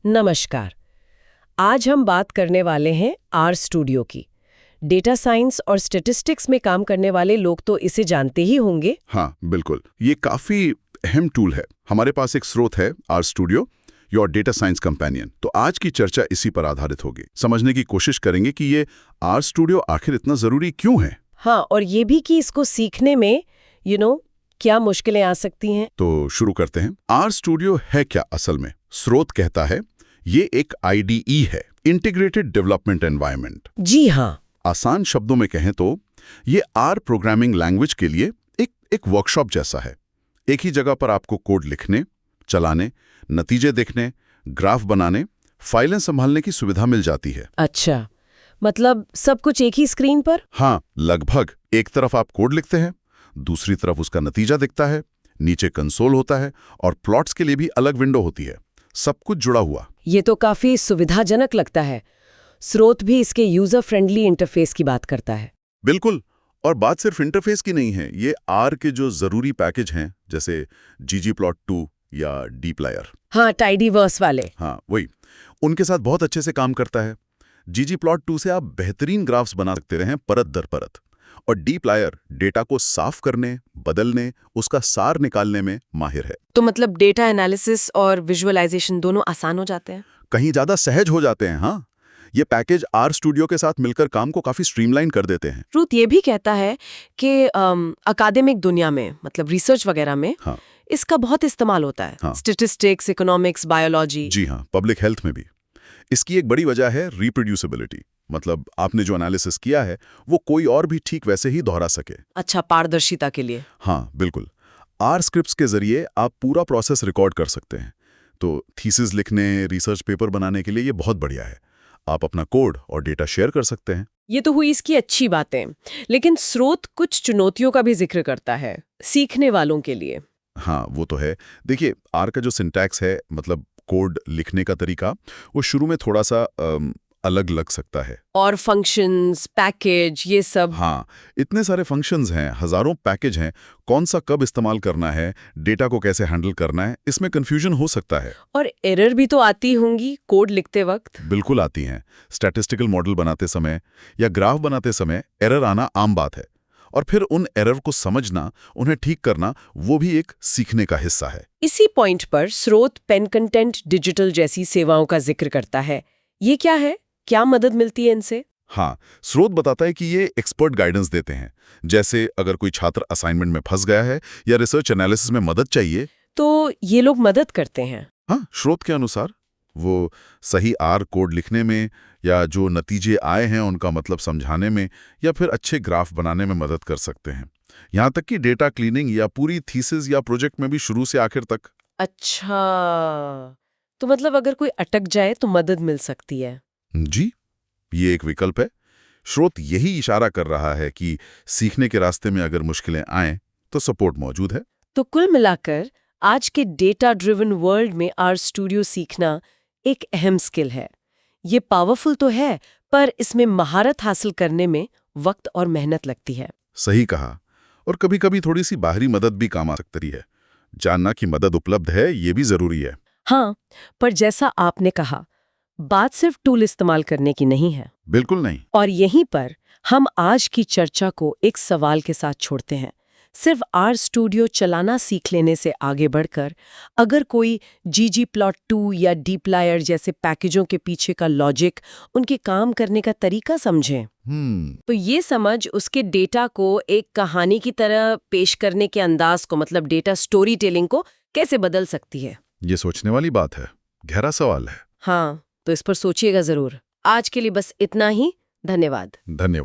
नमस्कार। आज हम बात करने वाले हैं आर स्टूडियो की। डेटा साइंस और स्टैटिस्टिक्स में काम करने वाले लोग तो इसे जानते ही होंगे। हाँ, बिल्कुल। ये काफी अहम टूल है। हमारे पास एक स्रोत है, R Studio, your data science companion. तो आज की चर्चा इसी पर आधारित होगी। समझने की कोशिश करेंगे कि ये आर स्टूडियो आखिर इतना जरूरी क्यों है। हाँ, और ये भी कि इसको सीखने में क्या मुश्किलें आ सकती हैं। तो शुरू करते हैं। आर स्टूडियो है क्या असल में? स्रोत कहता है ये एक IDE है, इंटीग्रेटेड डेवलपमेंट एनवायरनमेंट। जी हाँ। आसान शब्दों में कहें तो ये आर प्रोग्रामिंग लैंग्वेज के लिए एक वर्कशॉप जैसा है। एक ही जगह पर आपको कोड लिखने, चलाने, नतीजे देखने, ग्राफ बनाने, फाइलें संभालने की सुविधा मिल जाती है। अच्छा, मतलब सब कुछ एक ही स्क्रीन पर? हाँ, लगभग। एक तरफ आप कोड लिखते हैं, दूसरी तरफ उसका नतीजा दिखता है, नीचे कंसोल होता है और प्लॉट्स के लिए भी अलग विंडो होती है। सब कुछ जुड़ा हुआ। ये तो काफी सुविधाजनक लगता है। स्रोत भी इसके यूजर फ्रेंडली इंटरफेस की बात करता है। बिल्कुल। और बात सिर्फ इंटरफेस की नहीं है, ये आर के जो जरूरी पैकेज हैं, जैसे ggplot2 या dplyr, हाँ, टाइडीवर्स वाले। हाँ वही, उनके साथ बहुत अच्छे से काम करता है। ggplot2 से आप बेहतरीन ग्राफ्स बना सकते हैं परत दर परत, और dplyr डेटा को साफ करने, बदलने, उसका सार निकालने में माहिर है। तो मतलब डेटा एनालिसिस और विजुअलाइजेशन दोनों आसान हो जाते हैं। कहीं ज्यादा सहज हो जाते हैं। हाँ, ये पैकेज आर स्टूडियो के साथ मिलकर काम को काफी स्ट्रीमलाइन कर देते हैं। रुत ये भी कहता है कि अकादमिक दुनिया में, मतलब रिसर्च वगैरह में, हाँ, इसका बहुत इस्तेमाल होता है। हाँ। Statistics, economics, biology. जी हाँ, पब्लिक हेल्थ में भी। इसकी एक बड़ी वजह है रिप्रोड्यूसिबिलिटी, मतलब आपने जो एनालिसिस किया है वो कोई और भी ठीक वैसे ही दोहरा सके। अच्छा, पारदर्शिता के लिए। हाँ, बिल्कुल। आर स्क्रिप्ट्स के जरिए आप पूरा प्रोसेस रिकॉर्ड कर सकते हैं। तो थीसिस लिखने, रिसर्च पेपर बनाने के लिए ये बहुत बढ़िया है। आप अपना कोड और डेटा शेयर कर सकते हैं। ये तो हुई इसकी अच्छी बातें, लेकिन स्रोत कुछ चुनौतियों का भी जिक्र करता है सीखने वालों के लिए। हाँ, वो तो है। देखिए, आर का जो सिंटैक्स है, मतलब कोड लिखने का तरीका, वो शुरू में थोड़ा सा अलग लग सकता है। और फंक्शंस, पैकेज, ये सब। हाँ, इतने सारे फंक्शंस हैं, हजारों पैकेज हैं, कौन सा कब इस्तेमाल करना है, डेटा को कैसे हैंडल करना है, इसमें कंफ्यूजन हो सकता है। और एरर भी तो आती होंगी कोड लिखते वक्त। बिल्कुल आती हैं। स्टैटिस्टिकल मॉडल बनाते समय या ग्राफ बनाते समय एरर आना आम बात है। और फिर उन एरर को समझना, उन्हें ठीक करना, वो भी एक सीखने का हिस्सा है। इसी पॉइंट पर स्रोत पेन कंटेंट डिजिटल जैसी सेवाओं का जिक्र करता है। ये क्या है? क्या मदद मिलती है इनसे? हाँ, स्रोत बताता है कि ये एक्सपर्ट गाइडेंस देते हैं। जैसे अगर कोई छात्र असाइनमेंट में फंस गया है या रिसर्च एनालिसिस में मदद चाहिए, तो ये लोग मदद करते हैं। हाँ, स्रोत के अनुसार वो सही आर कोड लिखने में, या जो नतीजे आए हैं उनका मतलब समझाने में, या फिर अच्छे ग्राफ बनाने में मदद कर सकते हैं। यहाँ तक कि डेटा क्लीनिंग या पूरी थीसिस या प्रोजेक्ट में भी शुरू से आखिर तक। अच्छा, तो मतलब अगर कोई अटक जाए तो मदद मिल सकती है। जी, ये एक विकल्प है। स्रोत यही इशारा कर रहा है कि सीखने के रास्ते में अगर मुश्किलें आएं तो सपोर्ट मौजूद है। तो कुल मिलाकर आज के डेटा ड्रिवन वर्ल्ड में आर स्टूडियो सीखना एक अहम स्किल है। ये पावरफुल तो है, पर इसमें महारत हासिल करने में वक्त और मेहनत लगती है। सही कहा। और कभी-कभी थोड़ी सी बाहरी मदद भी काम आ सकती है। जानना कि मदद उपलब्ध है, ये भी जरूरी है। हाँ, पर जैसा आपने कहा, बात सिर्फ टूल इस्तेमाल करने की नहीं है। बिल्कुल नहीं। और यहीं पर हम आज की चर्चा को एक सवाल के साथ छोड़ते हैं। सिर्फ आर स्टूडियो चलाना सीख लेने से आगे बढ़कर अगर कोई ggplot2 या dplyr जैसे पैकेजों के पीछे का लॉजिक, उनके काम करने का तरीका समझें, तो ये समझ उसके डेटा को एक कहानी की तरह पेश करने के अंदाज को, मतलब डेटा स्टोरी टेलिंग को, कैसे बदल सकती है। ये सोचने वाली बात है, गहरा सवाल है। हाँ, तो इस पर सोचिएगा जरूर। आज के लिए बस इतना ही। धन्यवाद। धन्यवाद।